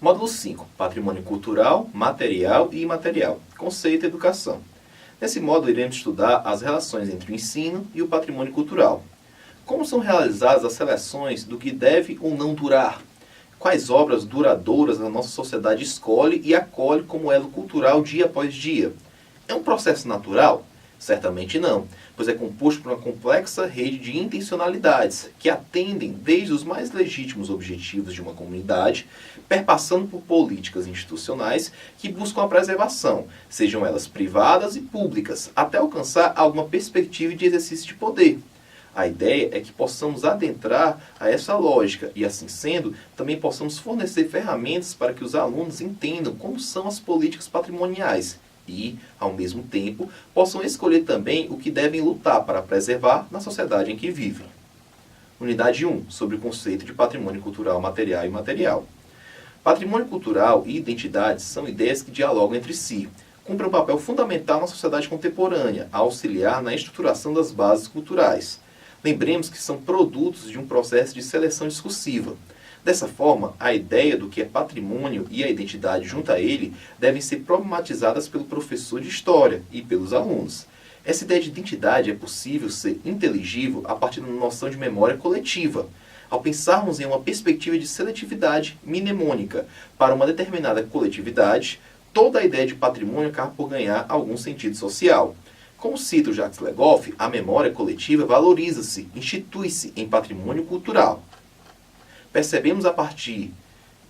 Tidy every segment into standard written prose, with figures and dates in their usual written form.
Módulo 5. Patrimônio cultural, material e imaterial. Conceito e educação. Nesse módulo iremos estudar as relações entre o ensino e o patrimônio cultural. Como são realizadas as seleções do que deve ou não durar? Quais obras duradouras a nossa sociedade escolhe e acolhe como elo cultural dia após dia? É um processo natural? Certamente não, pois é composto por uma complexa rede de intencionalidades que atendem desde os mais legítimos objetivos de uma comunidade, perpassando por políticas institucionais que buscam a preservação, sejam elas privadas e públicas, até alcançar alguma perspectiva de exercício de poder. A ideia é que possamos adentrar a essa lógica e, assim sendo, também possamos fornecer ferramentas para que os alunos entendam como são as políticas patrimoniais e, ao mesmo tempo, possam escolher também o que devem lutar para preservar na sociedade em que vivem. Unidade 1. Sobre o conceito de patrimônio cultural material e imaterial. Patrimônio cultural e identidades são ideias que dialogam entre si, cumprem um papel fundamental na sociedade contemporânea, a auxiliar na estruturação das bases culturais. Lembremos que são produtos de um processo de seleção discursiva. Dessa forma, a ideia do que é patrimônio e a identidade junto a ele devem ser problematizadas pelo professor de história e pelos alunos. Essa ideia de identidade é possível ser inteligível a partir da noção de memória coletiva, ao pensarmos em uma perspectiva de seletividade mnemônica para uma determinada coletividade, toda a ideia de patrimônio acaba por ganhar algum sentido social. Como cita o Jacques Legoff, a memória coletiva valoriza-se, institui-se em patrimônio cultural. Percebemos a partir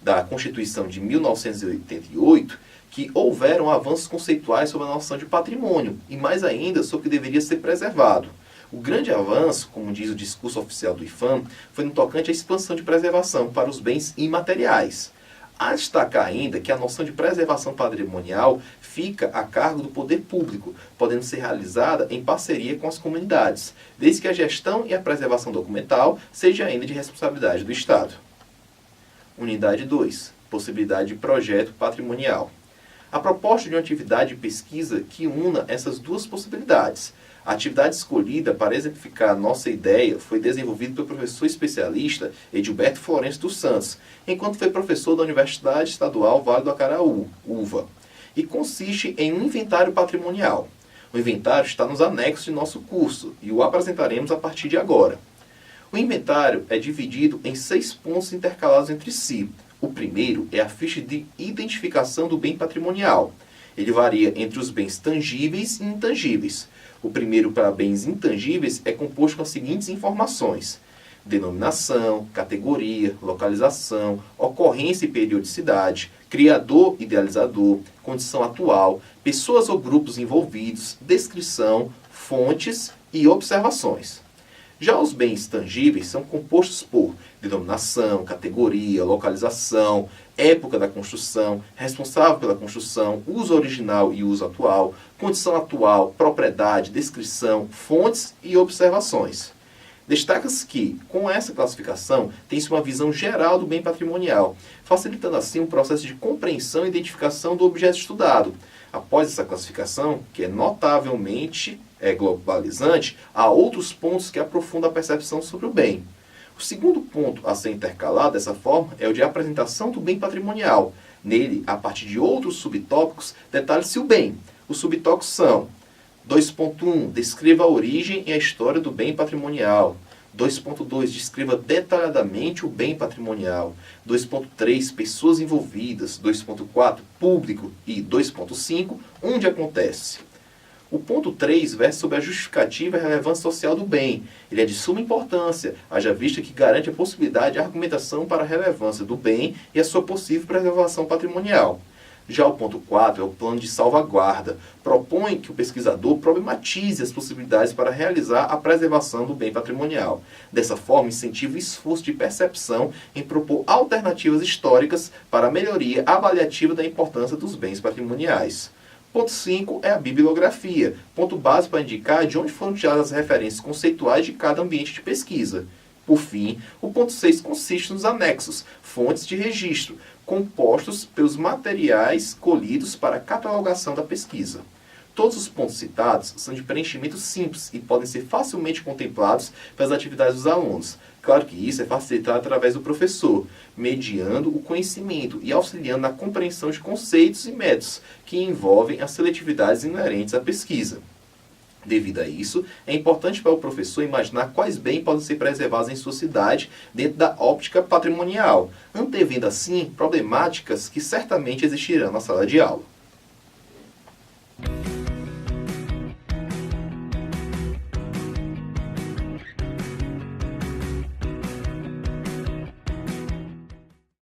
da Constituição de 1988 que houveram avanços conceituais sobre a noção de patrimônio e mais ainda sobre o que deveria ser preservado. O grande avanço, como diz o discurso oficial do IPHAN, foi no tocante à expansão de preservação para os bens imateriais. Há destacar ainda que a noção de preservação patrimonial fica a cargo do poder público, podendo ser realizada em parceria com as comunidades, desde que a gestão e a preservação documental seja ainda de responsabilidade do Estado. Unidade 2. Possibilidade de projeto patrimonial. A proposta de uma atividade de pesquisa que una essas duas possibilidades. A atividade escolhida para exemplificar nossa ideia foi desenvolvida pelo professor especialista Edilberto Florencio dos Santos, enquanto foi professor da Universidade Estadual Vale do Acaraú, UVA, e consiste em um inventário patrimonial. O inventário está nos anexos de nosso curso e o apresentaremos a partir de agora. O inventário é dividido em 6 pontos intercalados entre si. O primeiro é a ficha de identificação do bem patrimonial. Ele varia entre os bens tangíveis e intangíveis. O primeiro, para bens intangíveis, é composto com as seguintes informações: denominação, categoria, localização, ocorrência e periodicidade, criador, idealizador, condição atual, pessoas ou grupos envolvidos, descrição, fontes e observações. Já os bens tangíveis são compostos por denominação, categoria, localização, época da construção, responsável pela construção, uso original e uso atual, condição atual, propriedade, descrição, fontes e observações. Destaca-se que, com essa classificação, tem-se uma visão geral do bem patrimonial, facilitando assim o processo de compreensão e identificação do objeto estudado. Após essa classificação, que é notavelmente globalizante, há outros pontos que aprofundam a percepção sobre o bem. O segundo ponto a ser intercalado dessa forma é o de apresentação do bem patrimonial. Nele, a partir de outros subtópicos, detalhe-se o bem. Os subtópicos são 2.1. Descreva a origem e a história do bem patrimonial. 2.2. Descreva detalhadamente o bem patrimonial. 2.3. Pessoas envolvidas. 2.4. Público. E 2.5. Onde acontece. O ponto 3 versa sobre a justificativa e a relevância social do bem. Ele é de suma importância, haja vista que garante a possibilidade de argumentação para a relevância do bem e a sua possível preservação patrimonial. Já o ponto 4 é o plano de salvaguarda. Propõe que o pesquisador problematize as possibilidades para realizar a preservação do bem patrimonial. Dessa forma, incentiva o esforço de percepção em propor alternativas históricas para a melhoria avaliativa da importância dos bens patrimoniais. Ponto 5 é a bibliografia, ponto básico para indicar de onde foram tiradas as referências conceituais de cada ambiente de pesquisa. Por fim, o ponto 6 consiste nos anexos, fontes de registro, compostos pelos materiais colhidos para a catalogação da pesquisa. Todos os pontos citados são de preenchimento simples e podem ser facilmente contemplados pelas atividades dos alunos. Claro que isso é facilitado através do professor, mediando o conhecimento e auxiliando na compreensão de conceitos e métodos que envolvem as seletividades inerentes à pesquisa. Devido a isso, é importante para o professor imaginar quais bens podem ser preservados em sua cidade dentro da óptica patrimonial, antevendo assim problemáticas que certamente existirão na sala de aula.